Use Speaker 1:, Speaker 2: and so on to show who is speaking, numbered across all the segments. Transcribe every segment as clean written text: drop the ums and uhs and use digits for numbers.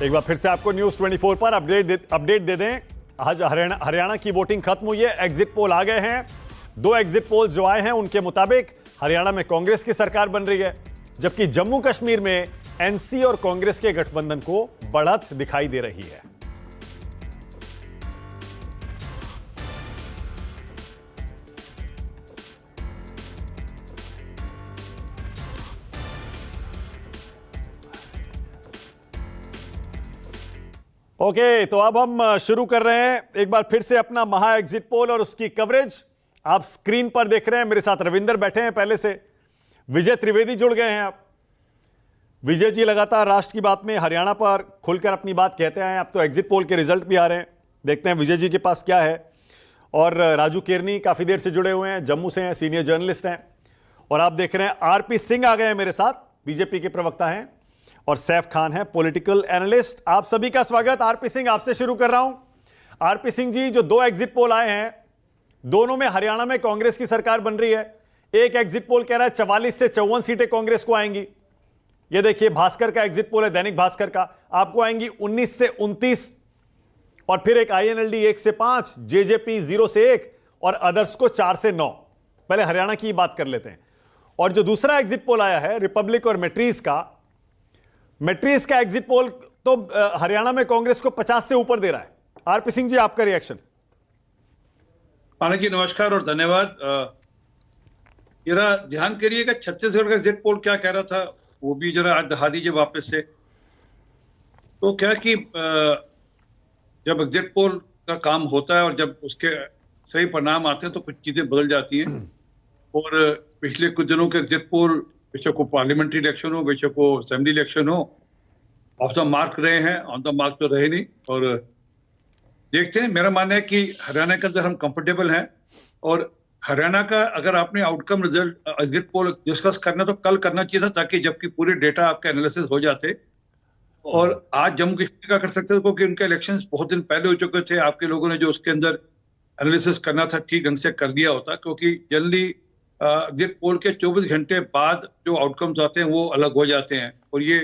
Speaker 1: एक बार फिर से आपको न्यूज 24 पर अपडेट दे दें। आज हरियाणा की वोटिंग खत्म हुई है, एग्जिट पोल आ गए हैं। 2 एग्जिट पोल जो आए हैं उनके मुताबिक हरियाणा में कांग्रेस की सरकार बन रही है, जबकि जम्मू कश्मीर में एनसी और कांग्रेस के गठबंधन को बढ़त दिखाई दे रही है। ओके, तो अब हम शुरू कर रहे हैं एक बार फिर से अपना महा एग्जिट पोल और उसकी कवरेज। आप स्क्रीन पर देख रहे हैं, मेरे साथ रविंदर बैठे हैं पहले से, विजय त्रिवेदी जुड़ गए हैं। आप विजय जी लगातार राष्ट्र की बात में हरियाणा पर खुलकर अपनी बात कहते हैं। अब तो एग्जिट पोल के रिजल्ट भी आ रहे हैं, देखते हैं विजय जी के पास क्या है। और राजू केरनी काफी देर से जुड़े हुए हैं, जम्मू से हैं, सीनियर जर्नलिस्ट हैं। और आप देख रहे हैं आरपी सिंह आ गए हैं मेरे साथ, बीजेपी के प्रवक्ता हैं। और सैफ खान है पॉलिटिकल एनालिस्ट। आप सभी का स्वागत। आरपी सिंह, आपसे शुरू कर रहा हूं। आरपी सिंह जी, जो 2 एग्जिट पोल आए हैं, दोनों में हरियाणा में कांग्रेस की सरकार बन रही है। एक एग्जिट पोल कह रहा है 44 से 54 सीटें कांग्रेस को आएंगी। ये देखिए भास्कर का एग्जिट पोल है, दैनिक भास्कर का, आपको आएंगी 19 से 29। और फिर एक आईएनएलडी 1 से 5, जेजेपी 0 से 1 और अदर्स को 4 से 9। पहले हरियाणा की बात कर लेते हैं। और जो दूसरा एग्जिट पोल आया है रिपब्लिक और मैट्रिक्स का एग्जिट पोल तो हरियाणा में कांग्रेस को 50 से ऊपर दे रहा है। आरपी सिंह जी, आपका रिएक्शन।
Speaker 2: पाना जी नमस्कार और धन्यवाद। जरा ध्यान करिएगा छत्तीसगढ़ का एग्जिट पोल क्या कह रहा था, वो भी जरा आज दिखा दीजिए वापस से। तो क्या कि जब एग्जिट पोल का काम होता है और जब उसके सही परिणाम आते हैं तो कुछ चीजें बदल जाती हैं। और पिछले कुछ दिनों के एग्जिट पोल, बेशक को पार्लियामेंट्री इलेक्शन हो, बेशक को असेंबली इलेक्शन हो, ऑफ द मार्क रहे हैं, ऑन द मार्क तो रहे नहीं। और देखते हैं, मेरा मानना है कि हरियाणा के अंदर हम कंफर्टेबल हैं। और हरियाणा का अगर आपने outcome result exit poll discuss करना तो कल करना चाहिए था, ताकि जबकि पूरे डेटा आपके एनालिसिस हो जाते। और आज जम्मू कश्मीर का कर सकते थे, क्योंकि उनके इलेक्शंस बहुत दिन पहले हो चुके थे। आपके लोगों ने जो उसके अंदर एनालिसिस करना था ठीक ढंग से कर लिया होता, क्योंकि जनरली एग्जिट पोल के 24 घंटे बाद जो आउटकम्स आते हैं वो अलग हो जाते हैं। और ये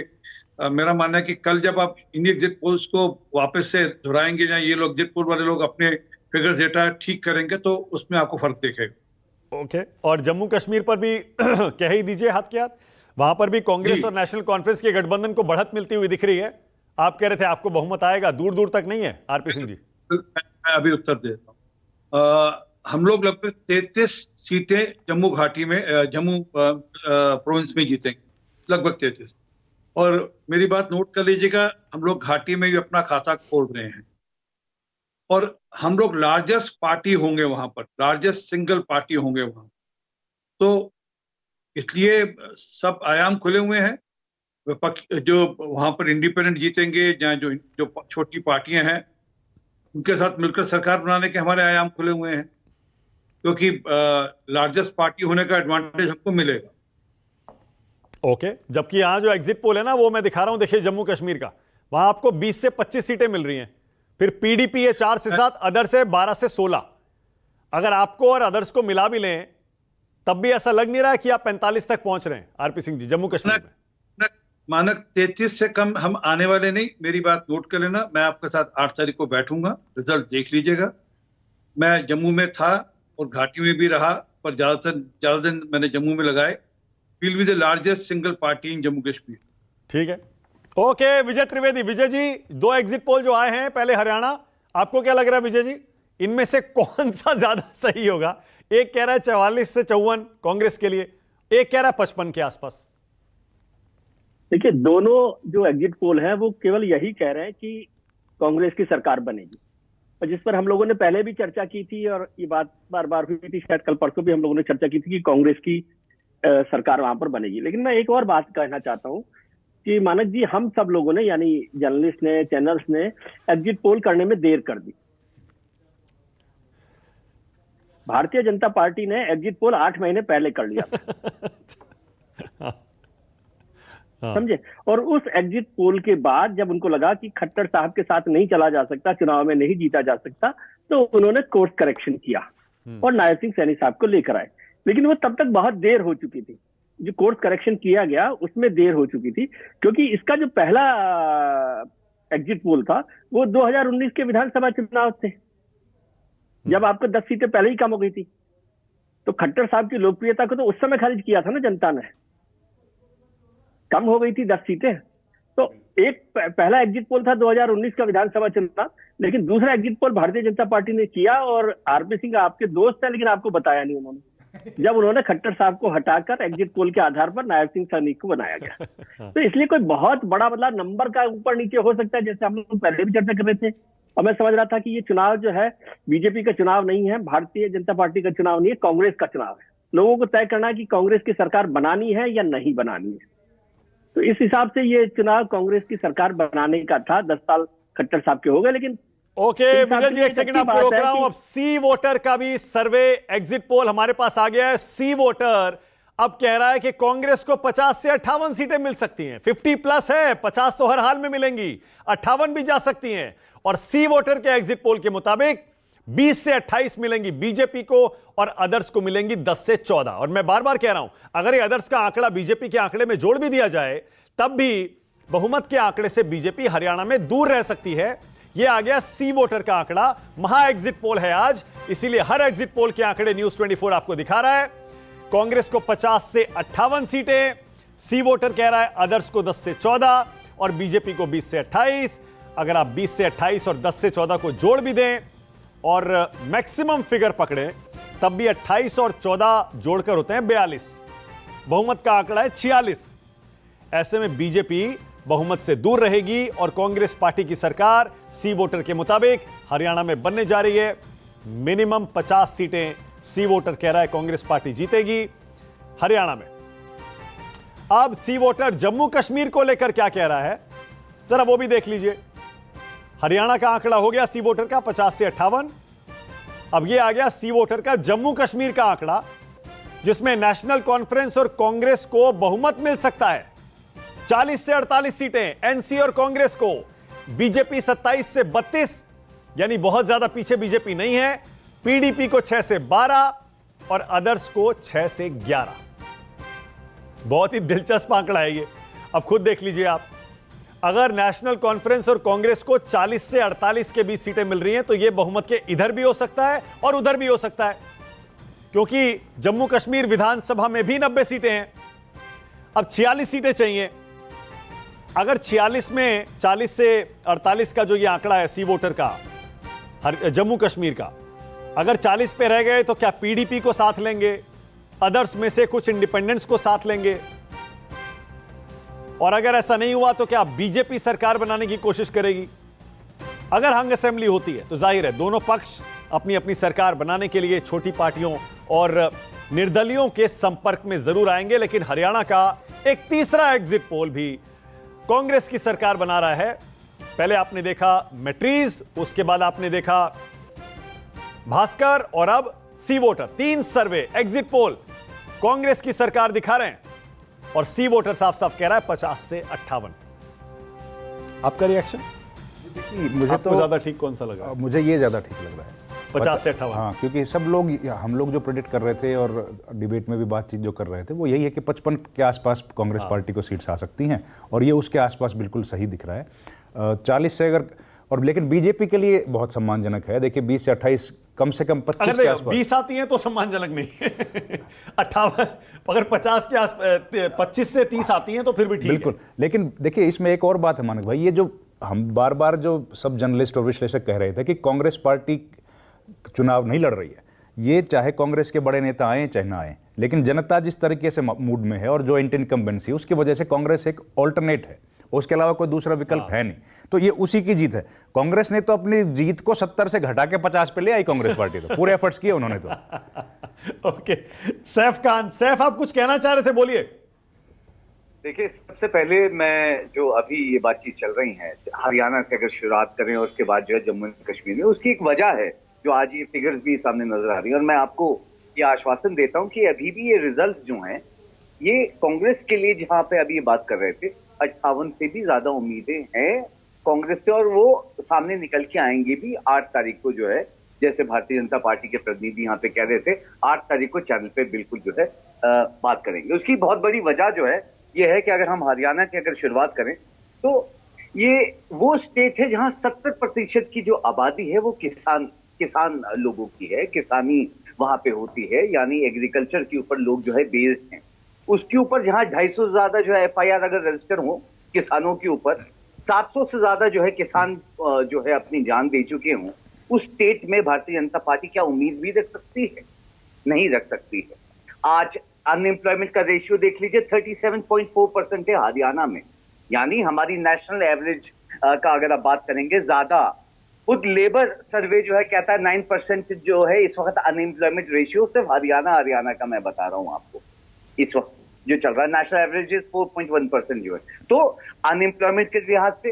Speaker 2: मेरा मानना है कि कल जब आप इन एग्जिट पोल्स को वापस से दोहराएंगे या ये लोग एग्जिट पोल वाले लोग अपने फिगर्स डेटा ठीक करेंगे तो उसमें आपको फर्क दिखेगा।
Speaker 1: ओके, और जम्मू कश्मीर पर भी कह ही दीजिए हाथ के हाथ, वहां पर भी कांग्रेस और नेशनल कॉन्फ्रेंस के गठबंधन को बढ़त मिलती हुई दिख रही है। आप कह रहे थे आपको बहुमत आएगा, दूर दूर तक नहीं है। आरपी सिंह जी,
Speaker 2: मैं अभी उत्तर देता हूँ। हम लोग लगभग 33 सीटें जम्मू घाटी में, जम्मू प्रोविंस में जीतेंगे, लगभग 33। और मेरी बात नोट कर लीजिएगा, हम लोग घाटी में भी अपना खाता खोल रहे हैं। और हम लोग लार्जेस्ट पार्टी होंगे वहां पर, लार्जेस्ट सिंगल पार्टी होंगे वहां। तो इसलिए सब आयाम खुले हुए हैं। जो वहां पर इंडिपेंडेंट जीतेंगे या जो छोटी पार्टियां हैं उनके साथ मिलकर सरकार बनाने के हमारे आयाम खुले हुए हैं, क्योंकि लार्जेस्ट पार्टी होने का एडवांटेज हमको मिलेगा।
Speaker 1: ओके, जबकि यहां जो एग्जिट पोल है ना, वो मैं दिखा रहा हूं, देखिए जम्मू कश्मीर का, वहां आपको 20 से 25 सीटें मिल रही हैं। फिर पीडीपी है 4 से 7, अदर्स है 12 से 16। अगर आपको और अदर्स को मिला भी लें तब भी ऐसा लग नहीं रहा है कि आप 45 तक पहुंच रहे हैं। आरपी सिंह जी, जम्मू कश्मीर में
Speaker 2: मानक 33 से कम हम आने वाले नहीं। मेरी बात नोट कर लेना, मैं आपके साथ 8 तारीख को बैठूंगा, रिजल्ट देख लीजिएगा। मैं जम्मू में था और घाटी में भी रहा, पर ज्यादा दिन मैंने जम्मू में लगाए। Will be the largest single party इन जम्मू कश्मीर।
Speaker 1: ठीक है, ओके। विजय त्रिवेदी, विजय जी, 2 एग्जिट पोल जो आए हैं, पहले हरियाणा, आपको क्या लग रहा है विजय जी, इनमें से कौन सा ज्यादा सही होगा? एक कह रहा है 44 से 54 कांग्रेस के लिए, एक कह रहा है 55 के आसपास।
Speaker 3: देखिए, दोनों जो एग्जिट पोल हैं वो केवल यही कह रहे हैं कि कांग्रेस की सरकार बनेगी, और जिस पर हम लोगों ने पहले भी चर्चा की थी और ये बात बार बार हुई थी, शायद कल परसों भी हम लोगों ने चर्चा की थी कि कांग्रेस की सरकार वहां पर बनेगी। लेकिन मैं एक और बात कहना चाहता हूं कि मानक जी, हम सब लोगों ने, यानी जर्नलिस्ट ने, चैनल्स ने एग्जिट पोल करने में देर कर दी। भारतीय जनता पार्टी ने एग्जिट पोल 8 महीने पहले कर लिया समझे। और उस एग्जिट पोल के बाद जब उनको लगा कि खट्टर साहब के साथ नहीं चला जा सकता, चुनाव में नहीं जीता जा सकता, तो उन्होंने कोर्स करेक्शन किया और नायर सिंह सैनी साहब को लेकर आए। लेकिन वो तब तक बहुत देर हो चुकी थी। जो कोर्स करेक्शन किया गया उसमें देर हो चुकी थी, क्योंकि इसका जो पहला एग्जिट पोल था वो 2019 के विधानसभा चुनाव थे, जब आपको 10 सीटें पहले ही कम हो गई थी। तो खट्टर साहब की लोकप्रियता को तो उस समय खारिज किया था ना जनता ने, कम हो गई थी 10 सीटें। तो एक पहला एग्जिट पोल था 2019 का विधानसभा चुनाव, लेकिन दूसरा exit poll Bharatiya Janata party ने किया, और आरपी सिंह आपके दोस्त है लेकिन आपको बताया नहीं उन्होंने, जब उन्होंने खट्टर साहब को हटाकर एग्जिट पोल के आधार पर नायब सिंह सैनी को बनाया गया। तो इसलिए कोई बहुत बड़ा मतलब नंबर का ऊपर नीचे हो सकता है, जैसे हम लोग पहले भी चर्चा कर रहे थे। और मैं समझ रहा था कि ये चुनाव जो है बीजेपी का चुनाव नहीं है, भारतीय जनता पार्टी का चुनाव नहीं है, कांग्रेस का चुनाव है। लोगों को तय करना है कि कांग्रेस की सरकार बनानी है या नहीं बनानी है। तो इस हिसाब से ये चुनाव कांग्रेस की सरकार बनाने का था। 10 साल खट्टर साहब के हो गए, लेकिन
Speaker 1: ओके विजय जी एक सेकंड आपको रोक रहा हूं। अब सी वोटर का भी सर्वे एग्जिट पोल हमारे पास आ गया है। सी वोटर अब कह रहा है कि कांग्रेस को 50 से 58 सीटें मिल सकती हैं। 50 प्लस है, 50 तो हर हाल में मिलेंगी, 58 भी जा सकती हैं। और सी वोटर के एग्जिट पोल के मुताबिक 20 से 28 मिलेंगी बीजेपी को और अदर्स को मिलेंगी 10 से 14। और मैं बार बार कह रहा हूं, अगर ये अदर्स का आंकड़ा बीजेपी के आंकड़े में जोड़ भी दिया जाए तब भी बहुमत के आंकड़े से बीजेपी हरियाणा में दूर रह सकती है। यह आ गया सी वोटर का आंकड़ा। महा एग्जिट पोल है आज, इसीलिए हर एग्जिट पोल के आंकड़े न्यूज 24 आपको दिखा रहा है। कांग्रेस को 50 से 58 सीटें, सी वोटर कह रहा है अदर्स को 10 से 14 और बीजेपी को 20 से 28। अगर आप 20 से 28 और 10 से 14 को जोड़ भी दें और मैक्सिमम फिगर पकड़े तब भी 28 और 14 जोड़कर होते हैं 42। बहुमत का आंकड़ा है 46। ऐसे में बीजेपी बहुमत से दूर रहेगी और कांग्रेस पार्टी की सरकार सी वोटर के मुताबिक हरियाणा में बनने जा रही है। मिनिमम 50 सीटें सी वोटर कह रहा है कांग्रेस पार्टी जीतेगी हरियाणा में। अब सी वोटर जम्मू कश्मीर को लेकर क्या कह रहा है, जरा वो भी देख लीजिए। हरियाणा का आंकड़ा हो गया सी वोटर का 50 से 58। अब यह आ गया सी वोटर का जम्मू कश्मीर का आंकड़ा, जिसमें नेशनल कॉन्फ्रेंस और कांग्रेस को बहुमत मिल सकता है 40 से 48 सीटें एनसी और कांग्रेस को, बीजेपी 27 से 32, यानी बहुत ज्यादा पीछे बीजेपी नहीं है। पीडीपी को 6 से 12 और अदर्स को 6 से 11। बहुत ही दिलचस्प आंकड़ा है ये, अब खुद देख लीजिए आप। अगर नेशनल कॉन्फ्रेंस और कांग्रेस को 40 से 48 के बीच सीटें मिल रही हैं तो यह बहुमत के इधर भी हो सकता है और उधर भी हो सकता है, क्योंकि जम्मू कश्मीर विधानसभा में भी 90 सीटें हैं। अब 46 सीटें चाहिए। अगर 46 में 40 से 48 का जो ये आंकड़ा है सी वोटर का जम्मू कश्मीर का, अगर 40 पे रह गए तो क्या पीडीपी को साथ लेंगे, अदर्स में से कुछ इंडिपेंडेंट्स को साथ लेंगे, और अगर ऐसा नहीं हुआ तो क्या बीजेपी सरकार बनाने की कोशिश करेगी? अगर हंग असेंबली होती है तो जाहिर है दोनों पक्ष अपनी अपनी सरकार बनाने के लिए छोटी पार्टियों और निर्दलियों के संपर्क में जरूर आएंगे। लेकिन हरियाणा का एक तीसरा एग्जिट पोल भी कांग्रेस की सरकार बना रहा है। पहले आपने देखा मैट्रीज, उसके बाद आपने देखा भास्कर और अब सी वोटर। 3 सर्वे एग्जिट पोल कांग्रेस की सरकार दिखा रहे हैं और सी वोटर साफ साफ कह रहा है 50 से 58। आपका रिएक्शन?
Speaker 4: मुझे
Speaker 1: आपको
Speaker 4: तो
Speaker 1: ज्यादा ठीक कौन सा लगा?
Speaker 4: मुझे ये ज्यादा ठीक लग रहा है
Speaker 1: 50 से 58।
Speaker 4: हाँ, क्योंकि हम लोग जो प्रेडिक्ट कर रहे थे और डिबेट में भी बातचीत जो कर रहे थे वो यही है कि 55 के आसपास कांग्रेस पार्टी को सीट्स आ सकती हैं और ये उसके आसपास बिल्कुल सही दिख रहा है। 40 से अगर, और लेकिन बीजेपी के लिए बहुत सम्मानजनक है। देखिए 20 से 28, कम से कम 25 के आसपास
Speaker 1: 20 आती हैं तो सम्मानजनक नहीं है 58, अगर 50 के आस 25 से 30 आती हैं तो फिर भी ठीक है।
Speaker 4: बिल्कुल। लेकिन देखिए इसमें एक और बात है मानक भाई, ये जो हम बार बार जो सब जर्नलिस्ट और विश्लेषक कह रहे थे कि कांग्रेस पार्टी चुनाव नहीं लड़ रही है, ये चाहे कांग्रेस के बड़े नेता आए चाहे ना आए, लेकिन जनता जिस तरीके से मूड में है और जो इनकम्बेंसी उसकी वजह से कांग्रेस एक ऑल्टरनेट है, उसके अलावा कोई दूसरा विकल्प है नहीं। तो ये उसी की जीत है। कांग्रेस ने तो अपनी जीत को 70 से घटा के 50 पे ले आई कांग्रेस पार्टी, तो पूरे एफर्ट्स किए उन्होंने तो।
Speaker 1: ओके, सैफ खान, सैफ आप कुछ कहना चाह रहे थे, बोलिए।
Speaker 5: देखिए सबसे पहले मैं जो अभी ये बातचीत चल रही है हरियाणा से अगर शुरुआत करें और उसके बाद जो है जम्मू कश्मीर में, उसकी एक वजह है जो आज ये फिगर्स भी सामने नजर आ रही है। और मैं आपको ये आश्वासन देता हूं कि अभी भी ये रिजल्ट्स जो हैं ये कांग्रेस के लिए, जहां पे अभी ये बात कर रहे थे, 58 से भी ज्यादा उम्मीदें हैं कांग्रेस से और वो सामने निकल के आएंगे भी 8 तारीख को जो है, जैसे भारतीय जनता पार्टी के प्रतिनिधि यहाँ पे कह रहे थे 8 तारीख को चैनल पे बिल्कुल जो है बात करेंगे। उसकी बहुत बड़ी वजह जो है ये है कि अगर हम हरियाणा की अगर शुरुआत करें तो ये वो स्टेट है जहां 70% की जो आबादी है वो किसान लोगों की है, किसानी वहां पे होती है, यानी एग्रीकल्चर के ऊपर लोग जो है बेस्ड हैं। उसके ऊपर जहां 250 से ज्यादा जो है एफआईआर अगर रजिस्टर हो किसानों के ऊपर, 700 से ज्यादा जो है किसान जो है अपनी जान दे चुके हों, उस स्टेट में भारतीय जनता पार्टी क्या उम्मीद भी रख सकती है? नहीं रख सकती है। आज अनएम्प्लॉयमेंट का रेशियो देख लीजिए, 37.4% है हरियाणा में, यानी हमारी नेशनल एवरेज का अगर आप बात करेंगे ज्यादा। खुद लेबर सर्वे जो है कहता है 9% जो है इस वक्त अनएम्प्लॉयमेंट रेशियो, सिर्फ हरियाणा का मैं बता रहा हूं आपको इस वक्त जो चल रहा है। नेशनल एवरेज 4.1% जो है। तो अनएम्प्लॉयमेंट के लिहाज से,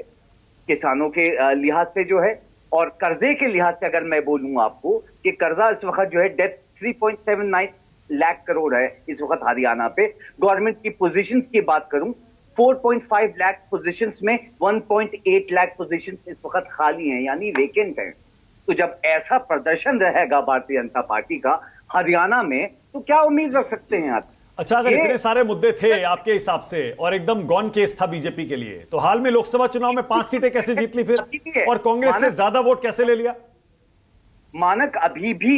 Speaker 5: किसानों के लिहाज से जो है, और कर्जे के लिहाज से अगर मैं बोलूं आपको कि कर्जा इस वक्त जो है डेथ 3.79 लाख करोड़ है इस वक्त हरियाणा पे। गवर्नमेंट की पोजीशंस की बात करूं, 4.5 लाख पोजीशंस में 1.8 लाख पोजीशंस इस वक्त खाली हैं, यानी वेकेंट हैं। तो जब ऐसा प्रदर्शन रहेगा भारतीय जनता पार्टी का हरियाणा में, तो क्या उम्मीद रख सकते हैं आप?
Speaker 1: अच्छा, अगर इतने सारे मुद्दे थे आपके हिसाब से और एकदम गॉन केस था बीजेपी के लिए, तो हाल में लोकसभा चुनाव में 5 सीटें कैसे जीत ली फिर, और कांग्रेस से ज्यादा वोट कैसे ले लिया?
Speaker 5: मानक अभी भी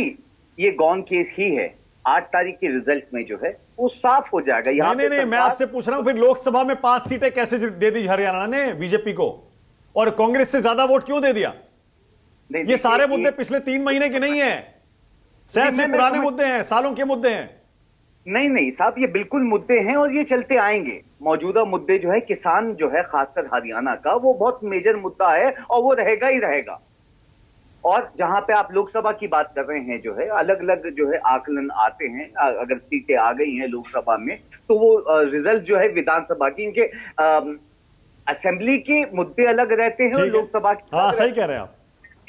Speaker 5: ये गॉन केस ही है। 8 तारीख के रिजल्ट में जो है वो साफ हो जाएगा। यहाँ
Speaker 1: नहीं, मैं आपसे पूछ रहा हूं फिर लोकसभा में 5 सीटें कैसे दे दी हरियाणा ने बीजेपी को, और कांग्रेस से ज्यादा वोट क्यों दे दिया? ये सारे मुद्दे पिछले 3 महीने के नहीं है, सैफ ये पुराने मुद्दे हैं, सालों के मुद्दे हैं।
Speaker 5: नहीं साहब, ये बिल्कुल मुद्दे हैं और ये चलते आएंगे। मौजूदा मुद्दे जो है किसान जो है खासकर हरियाणा का, वो बहुत मेजर मुद्दा है और वो रहेगा ही रहेगा। और जहां पे आप लोकसभा की बात कर रहे हैं, जो है अलग अलग जो है आकलन आते हैं, अगर सीटें आ गई हैं लोकसभा में, तो वो रिजल्ट जो है विधानसभा की, इनके असेंबली के मुद्दे अलग रहते हैं और लोकसभा के।
Speaker 1: हाँ, सही कह रहे हैं आप,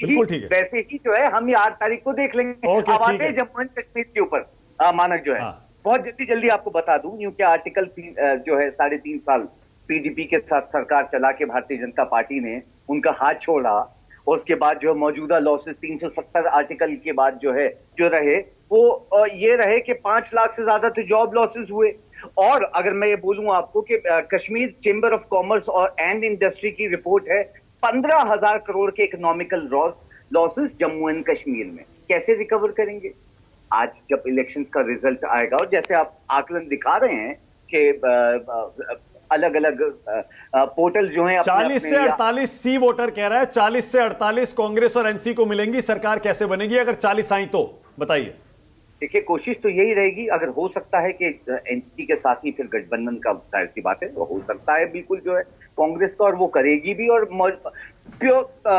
Speaker 1: बिल्कुल ठीक है।
Speaker 5: वैसे ही जो है हम ये 8 तारीख को देख लेंगे। अब आते हैं जम्मू एंड कश्मीर के ऊपर मानक जो है, बहुत जल्दी आपको बता दूं, क्योंकि आर्टिकल 3 जो है 3.5 साल पीडीपी के साथ सरकार चला के भारतीय जनता पार्टी ने उनका हाथ छोड़ा, और उसके बाद जो मौजूदा लॉसेस 370 आर्टिकल के बाद जो है जो रहे वो ये रहे कि 5 लाख से ज्यादा तो जॉब लॉसेस हुए। और अगर मैं ये बोलूं आपको कि कश्मीर चेंबर ऑफ कॉमर्स और एंड इंडस्ट्री की रिपोर्ट है, 15,000 करोड़ के economical losses Jammu and Kashmir में। कैसे रिकवर करेंगे? आज जब इलेक्शंस का रिजल्ट आएगा, और जैसे आप आकलन दिखा रहे हैं कि अलग अलग पोर्टल जो हैं
Speaker 1: 40 से 48 सी वोटर कह रहा है, 40 से 48 कांग्रेस और एनसी को मिलेंगी। सरकार कैसे बनेगी अगर 40 आई तो बताइए।
Speaker 5: देखिए, कोशिश तो यही रहेगी, अगर हो सकता है कि एनसी के साथ ही फिर गठबंधन का जाहिर सी बात है, वो हो सकता है बिल्कुल जो है कांग्रेस का, और वो करेगी भी। और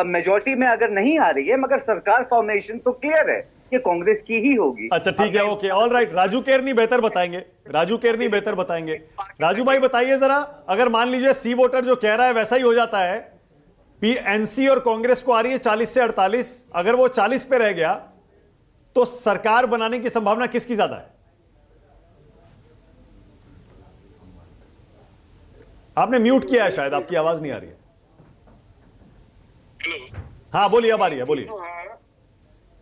Speaker 5: मेजॉरिटी में अगर नहीं आ रही है, मगर सरकार फॉर्मेशन तो क्लियर है कि कांग्रेस की ही होगी।
Speaker 1: अच्छा, ठीक है, ओके, ऑल राइट। राजू केरनी बेहतर बताएंगे, राजू भाई बताइए जरा, अगर मान लीजिए सी वोटर जो कह रहा है वैसा ही हो जाता है, एनसी और कांग्रेस को आ रही है 40 से 48, अगर वो 40 पे रह गया तो सरकार बनाने की संभावना किसकी ज्यादा है? आपने म्यूट किया है शायद, आपकी आवाज नहीं आ रही है। हाँ बोलिए, अब आ रही है, बोलिए।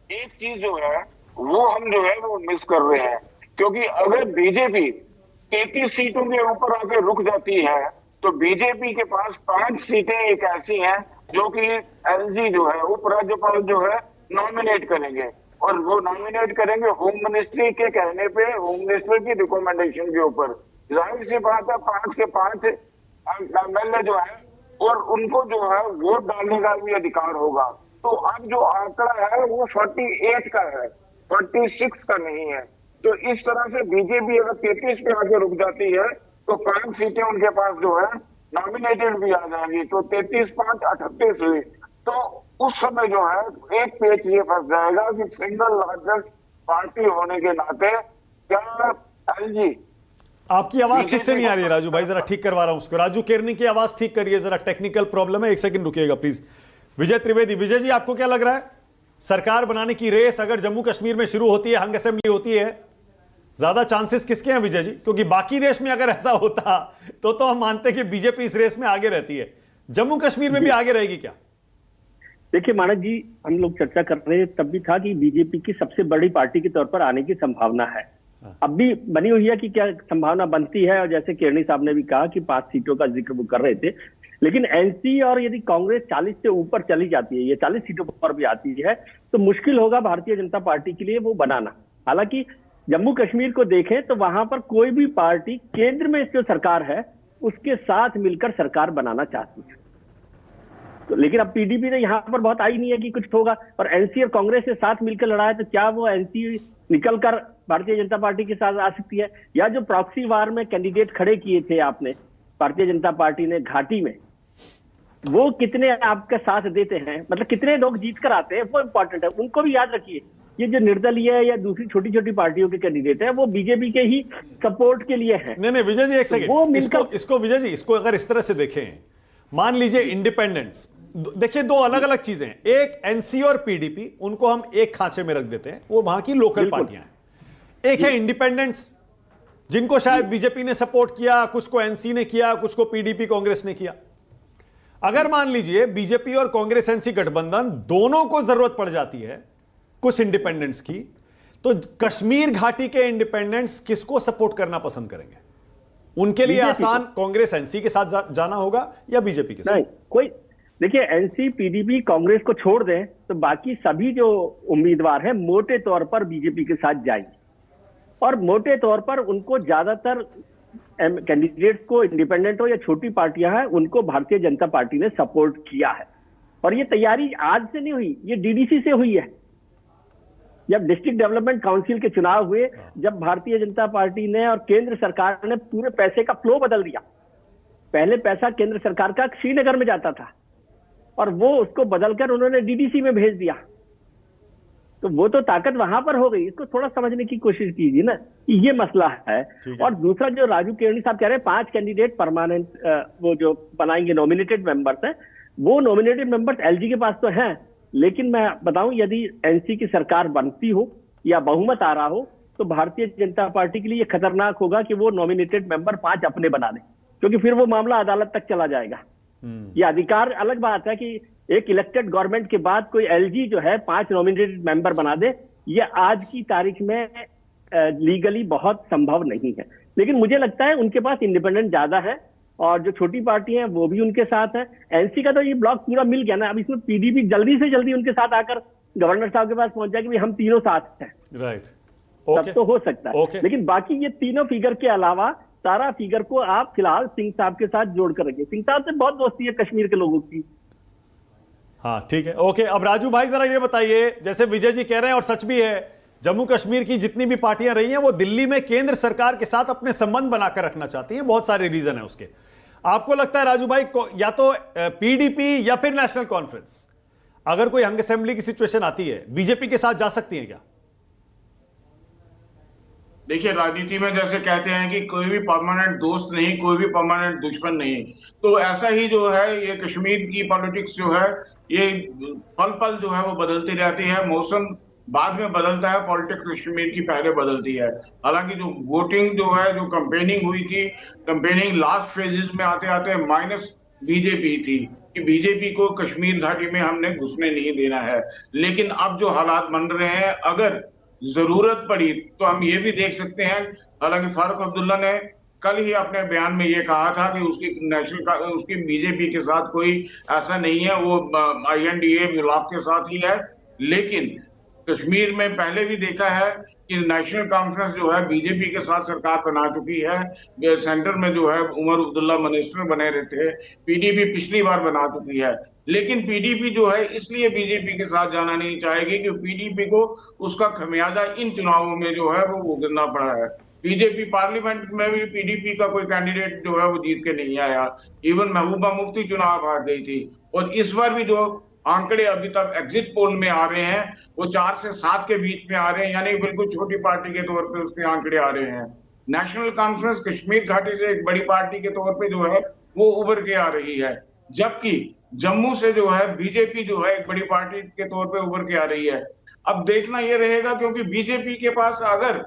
Speaker 6: एक चीज जो है वो हम जो है वो मिस कर रहे हैं, क्योंकि अगर बीजेपी 33 सीटों के ऊपर आके रुक जाती है तो बीजेपी के पास 5 सीटें एक ऐसी हैं जो कि एलजी जो है उपराज्यपाल जो है नॉमिनेट करेंगे, और वो नॉमिनेट करेंगे होम मिनिस्ट्री के कहने पे, होम मिनिस्टर की रिकमेंडेशन के ऊपर। जाहिर सी बात है 5 के 5 एमएलए जो है, और उनको जो है वोट डालने का भी अधिकार होगा। तो अब जो आंकड़ा है वो 48 का है, 46 का नहीं है। तो इस तरह से बीजेपी अगर 33 पे आके रुक जाती है तो 5 सीटें उनके पास जो है नॉमिनेटेड भी आ जाएंगी, तो 33-5 38 हुई। तो उस समय जो है एक पेच ये फंस जाएगा कि सिंगल लार्जेस्ट पार्टी होने के नाते क्या एलजी।
Speaker 1: आपकी आवाज ठीक से नहीं आ रही है राजू भाई, जरा ठीक करवा रहा हूं उसको। राजू केरनी की आवाज ठीक करिए जरा, टेक्निकल प्रॉब्लम है, 1 सेकंड रुकिएगा प्लीज। विजय त्रिवेदी, विजय जी आपको क्या लग रहा है, सरकार बनाने की रेस अगर जम्मू कश्मीर में शुरू होती है, हंग असेंबली होती है, ज्यादा चांसेस किसके हैं विजय जी? क्योंकि बाकी देश में अगर ऐसा होता तो हम मानते कि बीजेपी इस रेस में आगे रहती है, जम्मू कश्मीर में भी आगे रहेगी क्या?
Speaker 3: देखिए मानक जी, हम लोग चर्चा कर रहे हैं तब भी था कि बीजेपी की सबसे बड़ी पार्टी के तौर पर आने की संभावना है, अब भी बनी हुई है कि क्या संभावना बनती है। और जैसे केरनी साहब ने भी कहा कि 5 सीटों का जिक्र वो कर रहे थे, लेकिन एनसी और यदि कांग्रेस 40 से ऊपर चली जाती है, ये 40 सीटों पर भी आती है, तो मुश्किल होगा भारतीय जनता पार्टी के लिए वो बनाना। हालांकि जम्मू कश्मीर को देखें तो वहां पर कोई भी पार्टी केंद्र में जो सरकार है उसके साथ मिलकर सरकार बनाना चाहती है। तो लेकिन अब पीडीपी ने यहां पर बहुत आई नहीं है कि कुछ होगा, और एनसी और कांग्रेस के साथ मिलकर लड़ा है, तो क्या वो एनसी निकलकर भारतीय जनता पार्टी के साथ आ सकती है? या जो प्रॉक्सी वार में कैंडिडेट खड़े किए थे आपने भारतीय जनता पार्टी ने घाटी में, वो कितने आपका साथ देते हैं, मतलब कितने लोग जीत कर आते हैं, वो इंपॉर्टेंट है। उनको भी याद रखिए, ये जो निर्दलीय या दूसरी छोटी छोटी पार्टियों के कैंडिडेट हैं वो बीजेपी के ही सपोर्ट के लिए हैं।
Speaker 1: नहीं विजय जी, एक
Speaker 3: तो वो
Speaker 1: सेकंड, इसको विजय जी, इसको अगर इस तरह से देखें, मान लीजिए इंडिपेंडेंस, देखिए दो अलग अलग चीजें हैं। एक एनसी और पीडीपी, उनको हम एक खांचे में रख देते हैं, वो वहां की लोकल पार्टियां हैं। एक है इंडिपेंडेंट्स, जिनको शायद बीजेपी ने सपोर्ट किया, कुछ को एनसी ने किया, कुछ को पीडीपी कांग्रेस ने किया। अगर मान लीजिए बीजेपी और कांग्रेस एनसी गठबंधन दोनों को जरूरत पड़ जाती है कुछ इंडिपेंडेंट्स की, तो कश्मीर घाटी के इंडिपेंडेंट्स किसको सपोर्ट करना पसंद करेंगे? उनके लिए आसान कांग्रेस एनसी के साथ जाना होगा या बीजेपी के साथ?
Speaker 3: नहीं, कोई देखिए, एनसी पीडीपी कांग्रेस को छोड़ दें तो बाकी सभी जो उम्मीदवार हैं मोटे तौर पर बीजेपी के साथ जाएंगे, और मोटे तौर पर उनको ज्यादातर कैंडिडेट्स को, इंडिपेंडेंट हो या छोटी पार्टियां हैं, उनको भारतीय जनता पार्टी ने सपोर्ट किया है। और ये तैयारी आज से नहीं हुई, ये डीडीसी से हुई है। जब डिस्ट्रिक्ट डेवलपमेंट काउंसिल के चुनाव हुए, जब भारतीय जनता पार्टी ने और केंद्र सरकार ने पूरे पैसे का फ्लो बदल दिया, पहले पैसा केंद्र सरकार का श्रीनगर में जाता था और वो उसको बदलकर उन्होंने डीडीसी में भेज दिया, तो वो तो ताकत वहां पर हो गई। इसको थोड़ा समझने की कोशिश कीजिए ना, ये मसला है। और दूसरा जो राजू केरनी साहब कह रहे हैं 5 कैंडिडेट परमानेंट वो जो बनाएंगे नॉमिनेटेड मेंबर्स हैं, वो नॉमिनेटेड मेंबर्स एलजी के पास तो हैं, लेकिन मैं बताऊं यदि एनसी की सरकार बनती हो या बहुमत आ रहा हो तो भारतीय जनता पार्टी के लिए खतरनाक होगा कि वो नॉमिनेटेड मेंबर 5 अपने बना लें, क्योंकि फिर वो मामला अदालत तक चला जाएगा। ये अधिकार अलग बात है कि एक इलेक्टेड गवर्नमेंट के बाद कोई एलजी जो है 5 नॉमिनेटेड मेंबर बना दे, ये आज की तारीख में लीगली बहुत संभव नहीं है। लेकिन मुझे लगता है उनके पास इंडिपेंडेंट ज्यादा है और जो छोटी पार्टी है वो भी उनके साथ है। एनसी का तो ये ब्लॉक पूरा मिल गया ना, अब इसमें पीडीपी जल्दी से जल्दी उनके साथ आकर गवर्नर साहब के पास पहुंच जाएगी कि हम तीनों साथ हैं,
Speaker 1: राइट,
Speaker 3: तब तो हो सकता है। लेकिन बाकी ये तीनों फिगर के अलावा सारा फिगर को आप फिलहाल सिंह साहब के साथ जोड़ कर रखिए। सिंह साहब से बहुत दोस्ती है कश्मीर के लोगों की।
Speaker 1: हाँ ठीक है, ओके। अब राजू भाई जरा ये बताइए, जैसे विजय जी कह रहे हैं और सच भी है, जम्मू कश्मीर की जितनी भी पार्टियां रही हैं वो दिल्ली में केंद्र सरकार के साथ अपने संबंध बनाकर रखना चाहती हैं, बहुत सारे रीजन है उसके। आपको लगता है राजू भाई या तो पीडीपी या फिर नेशनल कॉन्फ्रेंस, अगर कोई हंग असेंबली की सिचुएशन आती है, बीजेपी के साथ जा सकती है क्या?
Speaker 6: देखिए, राजनीति में जैसे कहते हैं कि कोई भी परमानेंट दोस्त नहीं, कोई भी परमानेंट दुश्मन नहीं, तो ऐसा ही जो है ये कश्मीर की पॉलिटिक्स जो है ये पल पल जो है वो बदलती रहती है। मौसम बाद में बदलता है, पॉलिटिक्स कश्मीर की पहले बदलती है। हालांकि जो वोटिंग जो है, जो कंपेनिंग हुई थी, कंपेनिंग लास्ट फेजेस में आते आते माइनस बीजेपी थी कि बीजेपी को कश्मीर घाटी में हमने घुसने नहीं देना है। लेकिन अब जो हालात बन रहे हैं, अगर जरूरत पड़ी तो हम ये भी देख सकते हैं, हालांकि फारूक अब्दुल्ला ने कल ही अपने बयान में ये कहा था कि उसकी बीजेपी के साथ कोई ऐसा नहीं है, वो आईएनडीए विलाप के साथ ही है। लेकिन कश्मीर में पहले भी देखा है कि नेशनल कॉन्फ्रेंस जो है बीजेपी के साथ सरकार बना चुकी है। सेंटर में जो है उमर अब्दुल्ला मिनिस्टर बने रहते, पीडीपी पिछली बार बना चुकी है। लेकिन पीडीपी जो है इसलिए बीजेपी के साथ जाना नहीं चाहेगी कि पीडीपी को उसका खमियाजा इन चुनावों में जो है वो भुगतना पड़ा है। बीजेपी पार्लियामेंट में भी पीडीपी का कोई कैंडिडेट जो है वो जीत के नहीं आया, इवन महबूबा मुफ्ती चुनाव हार गई थी। और इस बार भी जो आंकड़े अभी तक एग्जिट पोल में आ रहे हैं वो 4 से 7 के बीच में आ रहे हैं, यानी बिल्कुल छोटी पार्टी के तौर पे उसके आंकड़े आ रहे हैं। नेशनल कॉन्फ्रेंस कश्मीर घाटी से एक बड़ी पार्टी के तौर पे जो है वो उभर के आ रही है, जबकि जम्मू से जो है बीजेपी जो है एक बड़ी पार्टी के तौर पे उभर के आ रही है। अब देखना ये रहेगा, क्योंकि बीजेपी के पास अगर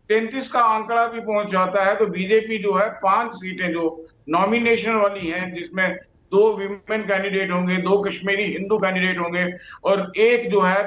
Speaker 6: 33 का आंकड़ा भी पहुंच जाता है तो बीजेपी जो है 5 सीटें जो नॉमिनेशन वाली हैं, जिसमें 2 विमेन कैंडिडेट होंगे, 2 कश्मीरी हिंदू कैंडिडेट होंगे और एक जो है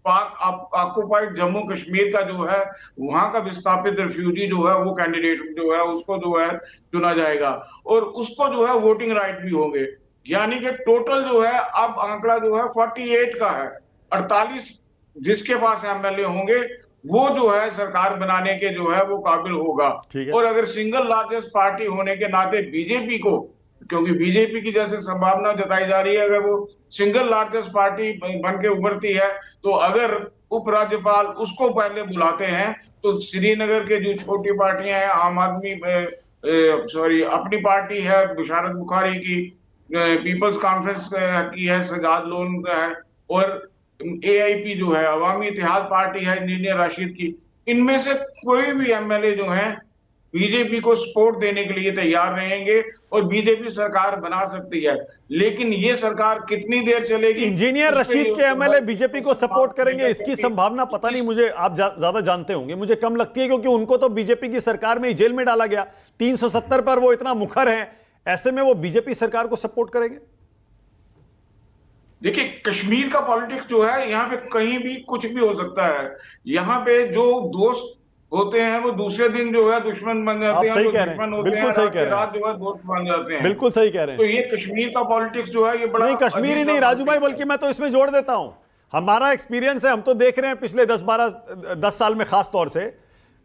Speaker 6: पाक ऑक्युपाइड जम्मू कश्मीर का जो है वहां का विस्थापित रिफ्यूजी जो है वो कैंडिडेट जो है उसको जो है चुना जाएगा और उसको जो है वोटिंग राइट भी होंगे। यानी कि टोटल जो है अब आंकड़ा जो है 48 का है। 48 जिसके पास एमएलए होंगे वो जो है सरकार बनाने के जो है वो काबिल होगा।
Speaker 1: ठीक है।
Speaker 6: और अगर सिंगल लार्जेस्ट पार्टी होने के नाते बीजेपी को, क्योंकि बीजेपी की जैसे संभावना जताई जा रही है, अगर वो सिंगल लार्जेस्ट पार्टी बन के उभरती है तो अगर उपराज्यपाल उसको पहले बुलाते हैं तो श्रीनगर के जो छोटी पार्टियां हैं, आम आदमी अपनी पार्टी है बिशारत बुखारी की, पीपल्स कॉन्फ्रेंस की है सजाद लोन का है, और एआईपी जो है अवामी इत्तेहाद पार्टी है इंजीनियर राशिद की, इनमें से कोई भी एमएलए जो है बीजेपी को सपोर्ट देने के लिए तैयार रहेंगे और बीजेपी सरकार बना सकती है। लेकिन ये सरकार कितनी देर चलेगी?
Speaker 1: इंजीनियर रशीद के एमएलए बीजेपी को सपोर्ट करेंगे, इसकी संभावना पता नहीं मुझे, आप ज्यादा जानते होंगे, मुझे कम लगती है, क्योंकि उनको तो बीजेपी की सरकार में ही जेल में डाला गया। 370 पर वो इतना मुखर है, ऐसे में वो बीजेपी सरकार को सपोर्ट करेंगे?
Speaker 6: देखिए, कश्मीर का पॉलिटिक्स जो है यहाँ पे कहीं भी कुछ भी हो सकता है। यहाँ पे जो दोस्त होते हैं वो दूसरे दिन जो है दुश्मन बन जाते हैं,
Speaker 1: सही
Speaker 6: जो
Speaker 1: कह रहे हैं,
Speaker 6: दुश्मन होते
Speaker 1: बिल्कुल
Speaker 6: हैं
Speaker 1: सही
Speaker 6: रात
Speaker 1: कह
Speaker 6: के
Speaker 1: रहे हैं।
Speaker 6: रात जो है दोस्त बन जाते हैं।
Speaker 1: बिल्कुल सही कह रहे
Speaker 6: तो
Speaker 1: हैं।
Speaker 6: ये कश्मीर का पॉलिटिक्स जो है ये बड़ा
Speaker 1: नहीं, कश्मीर ही नहीं राजू भाई, बल्कि मैं तो इसमें जोड़ देता हूं, हमारा एक्सपीरियंस है, हम तो देख रहे हैं पिछले 10 साल में खास तौर से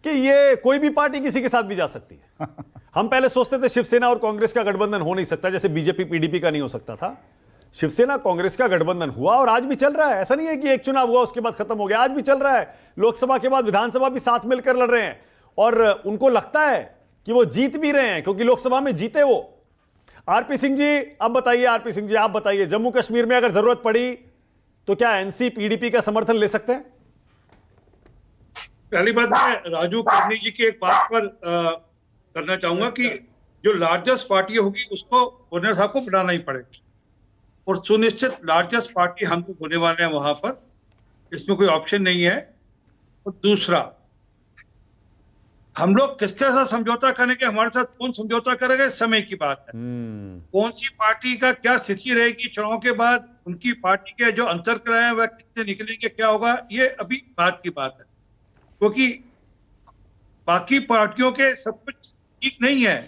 Speaker 1: कि ये कोई भी पार्टी किसी के साथ भी जा सकती है। हम पहले सोचते थे शिवसेना और कांग्रेस का गठबंधन हो नहीं सकता, जैसे बीजेपी पीडीपी का नहीं हो सकता था। शिवसेना कांग्रेस का गठबंधन हुआ और आज भी चल रहा है। ऐसा नहीं है कि एक चुनाव हुआ उसके बाद खत्म हो गया, आज भी चल रहा है। लोकसभा के बाद विधानसभा भी साथ मिलकर लड़ रहे हैं और उनको लगता है कि वो जीत भी रहे हैं, क्योंकि लोकसभा में जीते वो। आरपी सिंह जी, अब बताइए, आरपी सिंह जी आप बताइए, जम्मू कश्मीर में अगर जरूरत पड़ी तो क्या एनसी पीडीपी का समर्थन ले सकते हैं?
Speaker 2: पहली बात मैं राजू कर्णी जी की एक बात पर करना चाहूंगा कि जो लार्जेस्ट पार्टी होगी उसको गवर्नर साहब को बनाना ही पड़ेगा, और सुनिश्चित लार्जेस्ट पार्टी हमको होने वाले हैं वहां पर, इसमें कोई ऑप्शन नहीं है। और दूसरा, हम लोग किसके साथ समझौता करेंगे, हमारे साथ कौन समझौता करेगा, समय की बात है। कौन सी पार्टी का क्या स्थिति रहेगी चुनाव के बाद, उनकी पार्टी के जो अंतर्क्रिया है वह कितने निकलेंगे, क्या होगा, ये अभी बात की बात है, क्योंकि बाकी पार्टियों के सब कुछ ठीक नहीं है।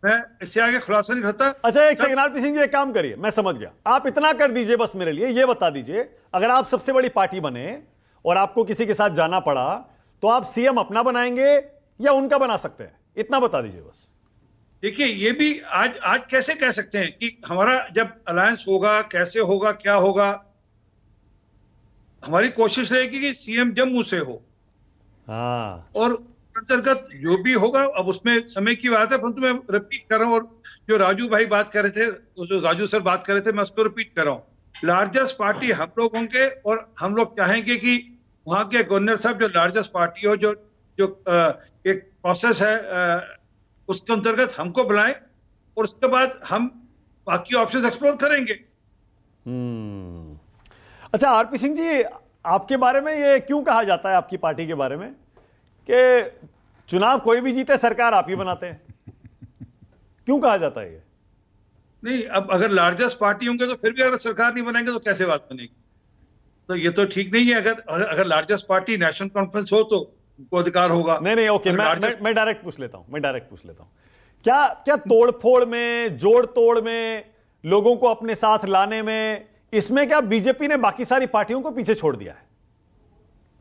Speaker 2: मैं इससे आगे खुलासा नहीं करता।
Speaker 1: अच्छा, एक सेकंड आरपी सिंह जी, एक काम करिए, मैं समझ गया, आप इतना कर दीजिए बस मेरे लिए, ये बता दीजिए, अगर आप सबसे बड़ी पार्टी बने और आपको किसी के साथ जाना पड़ा तो आप सीएम अपना बनाएंगे या उनका बना सकते हैं, इतना बता दीजिए बस।
Speaker 2: देखिए, ये भी आज कैसे कह सकते हैं कि हमारा जब अलायंस होगा, कैसे होगा, क्या होगा। हमारी कोशिश रहेगी कि सीएम जम्मू से हो,
Speaker 1: हाँ,
Speaker 2: और अंतर्गत जो भी होगा, अब उसमें समय की बात है, परंतु मैं रिपीट कर रहा हूं, और जो राजू भाई बात कर रहे थे, जो राजू सर बात कर रहे थे, मैं उसको रिपीट कर रहा हूं। लार्जेस्ट पार्टी हम लोग होंगे और हम लोग चाहेंगे कि वहां के गवर्नर साहब जो लार्जेस्ट पार्टी हो, जो एक प्रोसेस है, उसके अंतर्गत हमको बुलाएं और उसके बाद हम बाकी ऑप्शन एक्सप्लोर करेंगे।
Speaker 1: अच्छा आरपी सिंह जी, आपके बारे में ये क्यों कहा जाता है, आपकी पार्टी के बारे में, कि चुनाव कोई भी जीते सरकार आप ही बनाते हैं? क्यों कहा जाता है ये?
Speaker 2: नहीं, अब अगर लार्जेस्ट पार्टी होंगे तो फिर भी अगर सरकार नहीं बनाएंगे तो कैसे बात बनेगी? तो ये तो ठीक नहीं है। अगर लार्जेस्ट पार्टी नेशनल कॉन्फ्रेंस हो तो उनको अधिकार होगा।
Speaker 1: नहीं, ओके, मैं डायरेक्ट पूछ लेता हूं, क्या तोड़फोड़ में, जोड़ तोड़ में, लोगों को अपने साथ लाने में, इसमें क्या बीजेपी ने बाकी सारी पार्टियों को पीछे छोड़ दिया है?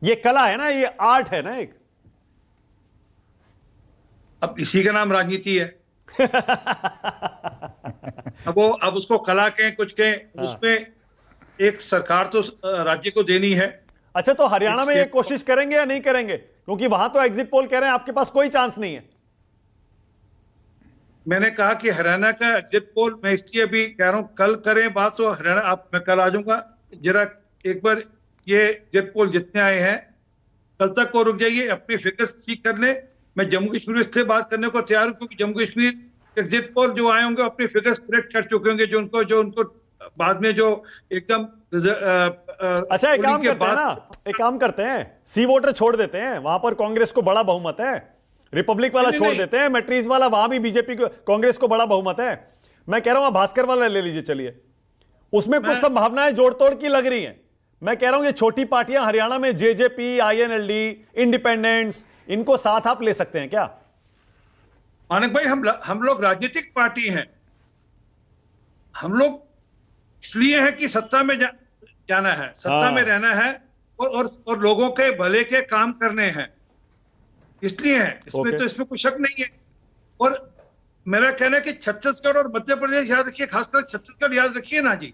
Speaker 1: ये कला है ना, ये आर्ट है ना एक।
Speaker 2: अब इसी का नाम राजनीति है। अब उसको कला कहें, कुछ कहें, उसमें एक सरकार तो राज्य को देनी है।
Speaker 1: अच्छा, तो हरियाणा में ये कोशिश करेंगे या नहीं करेंगे? क्योंकि वहां तो एग्जिट पोल कह रहे हैं आपके पास कोई चांस नहीं है।
Speaker 2: मैंने कहा कि हरियाणा का एग्जिट पोल, मैं इसलिए भी कह रहा हूं कल करें बात, तो हरियाणा मैं कल आ जाऊंगा। जरा एक बार ये एग्जिट पोल जितने आए हैं कल तक को रुक जाइए, अपनी फिगर्स ठीक कर ले। मैं जम्मू कश्मीर से बात करने को तैयार हूं, क्योंकि जम्मू कश्मीर एग्जिट पोल जो आए होंगे अपनी फिगर्स करेक्ट कर चुके होंगे, जो उनको बाद में जो एकदम
Speaker 1: अच्छा, एक काम करते हैं, सी वोटर छोड़ देते हैं, वहां पर कांग्रेस को बड़ा बहुमत है, रिपब्लिक वाला छोड़ देते हैं, मैट्रीज वाला, वहां भी बीजेपी को, कांग्रेस को बड़ा बहुमत है। मैं कह रहा हूं भास्कर वाला ले लीजिए, चलिए, उसमें कुछ संभावनाएं जोड़ तोड़ की लग रही हैं। मैं कह रहा हूं ये छोटी पार्टियां हरियाणा में, जेजेपी, आईएनएलडी, इंडिपेंडेंट्स, इनको साथ आप ले सकते हैं क्या?
Speaker 2: मानक भाई, हम लोग राजनीतिक पार्टी हैं, हम लोग इसलिए है कि सत्ता में जाना है, सत्ता में रहना है और लोगों के भले के काम करने हैं, इसलिए है। इसमें तो इसमें कोई शक नहीं है। और मेरा कहना है कि छत्तीसगढ़ और मध्य प्रदेश याद रखिए, खासकर छत्तीसगढ़ याद रखिए ना जी,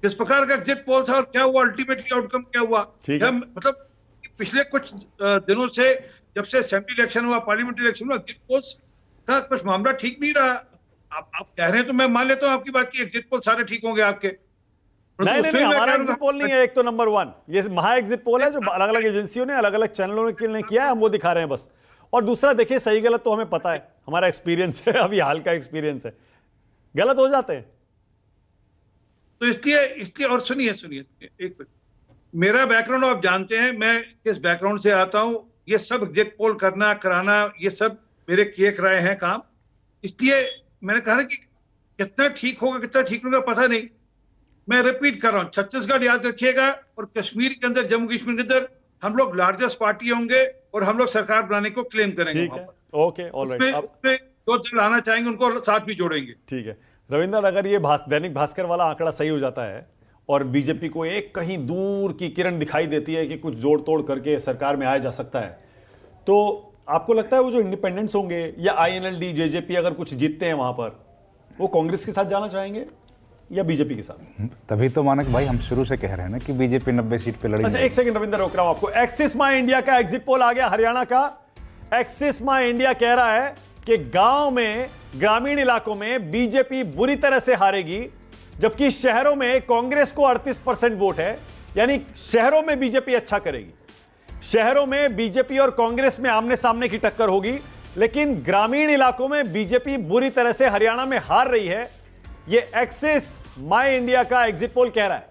Speaker 2: किस प्रकार का एग्जिट पोल था और क्या हुआ, अल्टीमेटली आउटकम क्या हुआ। मतलब पिछले कुछ दिनों से, जब से असेंबली इलेक्शन हुआ, पार्लियामेंट इलेक्शन हुआ, एग्जिट पोल्स का कुछ मामला ठीक नहीं रहा। आप कह रहे हैं तो मैं मान लेता हूं आपकी बात की, एग्जिट पोल सारे ठीक होंगे आपके।
Speaker 1: नहीं, हमारा एग्जिट पोल नहीं है। एक तो नंबर 1 ये महा एग्जिट पोल है जो अलग अलग एजेंसियों ने, अलग अलग चैनलों ने किया है, हम वो दिखा रहे हैं बस। और दूसरा देखिए, सही गलत तो हमें पता है, हमारा एक्सपीरियंस है, अभी हाल का एक्सपीरियंस है, गलत हो जाते हैं।
Speaker 2: तो इसलिए और सुनिए एक मिनट, मेरा बैकग्राउंड आप जानते हैं, मैं किस बैकग्राउंड से आता हूं। ये सब एग्जिट पोल करना कराना, ये सब मेरे किए कराए हैं काम। इसलिए मैंने कहा ना कि कितना ठीक होगा कितना ठीक होगा पता नहीं। मैं रिपीट कर रहा हूं, छत्तीसगढ़ याद रखिएगा और कश्मीर के अंदर, जम्मू कश्मीर के अंदर हम लोग लार्जेस्ट पार्टी होंगे और हम लोग सरकार बनाने को क्लेम करेंगे।
Speaker 1: Okay, alright.
Speaker 2: उसमें जो दल आना चाहेंगे उनको साथ भी जोड़ेंगे।
Speaker 1: ठीक है रविंदर, अगर ये दैनिक भास्कर वाला आंकड़ा सही हो जाता है और बीजेपी को एक कहीं दूर की किरण दिखाई देती है कि कुछ जोड़ तोड़ करके सरकार में आया जा सकता है, तो आपको लगता है वो जो इंडिपेंडेंट्स होंगे या आईएनएलडी, जेजेपी अगर कुछ जीतते हैं वहां पर, वो कांग्रेस के साथ जाना चाहेंगे या बीजेपी के साथ?
Speaker 4: तभी तो मानक भाई हम शुरू से कह रहे हैं ना कि बीजेपी 90 सीट पे लड़ेगी।
Speaker 1: अच्छा, एक सेकंड रविंदर, रोक रहा हूं आपको। एक्सिस माई इंडिया का एग्जिट पोल आ गया हरियाणा का। एक्सिस माई इंडिया कह रहा है कि गांव में, ग्रामीण इलाकों में बीजेपी बुरी तरह से हारेगी, जबकि शहरों में कांग्रेस को 38% वोट है। यानी शहरों में बीजेपी अच्छा करेगी, शहरों में बीजेपी और कांग्रेस में आमने सामने की टक्कर होगी, लेकिन ग्रामीण इलाकों में बीजेपी बुरी तरह से हरियाणा में हार रही है। यह एक्सिस माई इंडिया का एग्जिट पोल कह रहा है।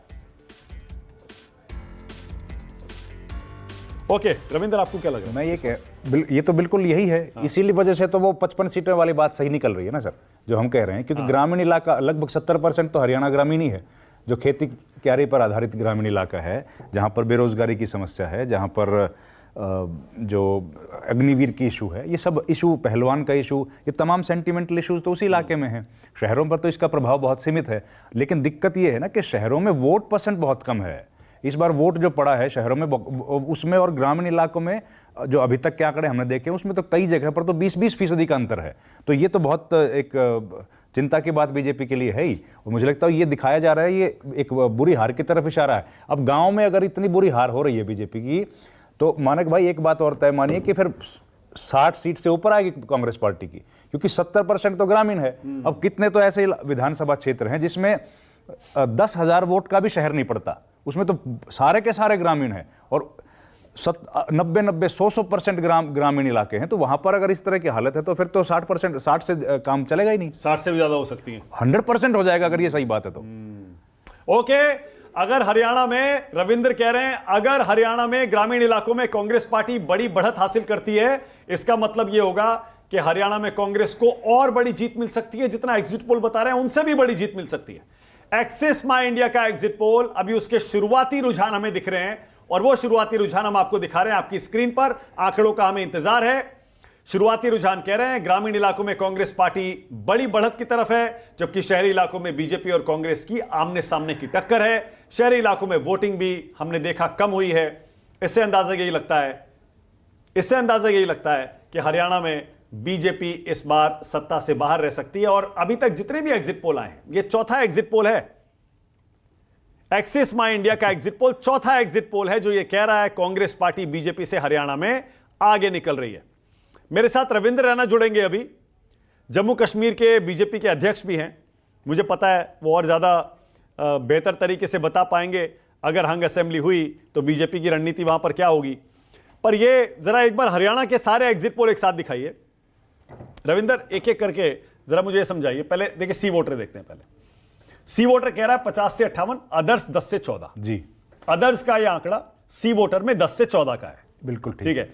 Speaker 1: ओके रविंदर, आपको क्या लग रहा है?
Speaker 4: ये तो बिल्कुल यही है। इसीलिए वजह से तो वो 55 सीटों वाली बात सही निकल रही है ना सर, जो हम कह रहे हैं, क्योंकि ग्रामीण इलाका लगभग 70% तो हरियाणा ग्रामीण ही है, जो खेती क्यारी पर आधारित ग्रामीण इलाका है, जहां पर बेरोजगारी की समस्या है, जहां पर जो अग्निवीर की इशू है, ये सब इशू, पहलवान का इशू, ये तमाम सेंटिमेंटल इशूज तो उसी इलाके में हैं। शहरों पर तो इसका प्रभाव बहुत सीमित है, लेकिन दिक्कत ये है ना कि शहरों में वोट परसेंट बहुत कम है। इस बार वोट जो पड़ा है शहरों में, उसमें और ग्रामीण इलाकों में जो अभी तक के आंकड़े हमने देखे, उसमें तो कई जगह पर तो 20-20% का अंतर है। तो ये तो बहुत एक चिंता की बात बीजेपी के लिए है ही। और मुझे लगता है ये दिखाया जा रहा है, ये एक बुरी हार की तरफ इशारा है। अब गाँव में अगर इतनी बुरी हार हो रही है बीजेपी की, तो मानक भाई एक बात और तय मानिए कि फिर 60 सीट से ऊपर आएगी कांग्रेस पार्टी की, क्योंकि 70% तो ग्रामीण है। अब कितने तो ऐसे विधानसभा क्षेत्र हैं जिसमें 10,000 वोट का भी शहर नहीं पड़ता, उसमें तो सारे के सारे ग्रामीण हैं, और 90-100% ग्रामीण इलाके हैं। तो वहां पर अगर इस तरह की हालत है तो फिर तो 60 से काम चलेगा ही नहीं।
Speaker 1: 60 से भी ज्यादा हो सकती है,
Speaker 4: 100% हो जाएगा अगर ये सही बात है तो।
Speaker 1: ओके, अगर हरियाणा में, रविंद्र कह रहे हैं, अगर हरियाणा में ग्रामीण इलाकों में कांग्रेस पार्टी बड़ी बढ़त हासिल करती है, इसका मतलब यह होगा कि हरियाणा में कांग्रेस को और बड़ी जीत मिल सकती है। जितना एग्जिट पोल बता रहे हैं उनसे भी बड़ी जीत मिल सकती है। एक्सिस माई इंडिया का एग्जिट पोल, अभी उसके शुरुआती रुझान हमें दिख रहे हैं, और वो शुरुआती रुझान हम आपको दिखा रहे हैं आपकी स्क्रीन पर। आंकड़ों का हमें इंतजार है। शुरुआती रुझान कह रहे हैं ग्रामीण इलाकों में कांग्रेस पार्टी बड़ी बढ़त की तरफ है, जबकि शहरी इलाकों में बीजेपी और कांग्रेस की आमने सामने की टक्कर है। शहरी इलाकों में वोटिंग भी हमने देखा कम हुई है। इससे अंदाजा यही लगता है कि हरियाणा में बीजेपी इस बार सत्ता से बाहर रह सकती है। और अभी तक जितने भी एग्जिट पोल आए, ये चौथा एग्जिट पोल है। एक्सिस माई इंडिया का एग्जिट पोल चौथा एग्जिट पोल है जो यह कह रहा है कांग्रेस पार्टी बीजेपी से हरियाणा में आगे निकल रही है। मेरे साथ रविंद्र रैना जुड़ेंगे अभी, जम्मू कश्मीर के बीजेपी के अध्यक्ष भी हैं। मुझे पता है वो और ज़्यादा बेहतर तरीके से बता पाएंगे अगर हंग असेंबली हुई तो बीजेपी की रणनीति वहां पर क्या होगी। पर ये जरा एक बार हरियाणा के सारे एग्जिट पोल एक साथ दिखाइए रविंद्र, एक एक करके जरा मुझे समझाइए। पहले देखिए सी वोटर देखते हैं। पहले सी वोटर कह रहा है 50 से 58, अदर्स 10 से 14।
Speaker 4: जी,
Speaker 1: अदर्स का यह आंकड़ा सी वोटर में 10 से 14 का है।
Speaker 4: बिल्कुल
Speaker 1: ठीक है।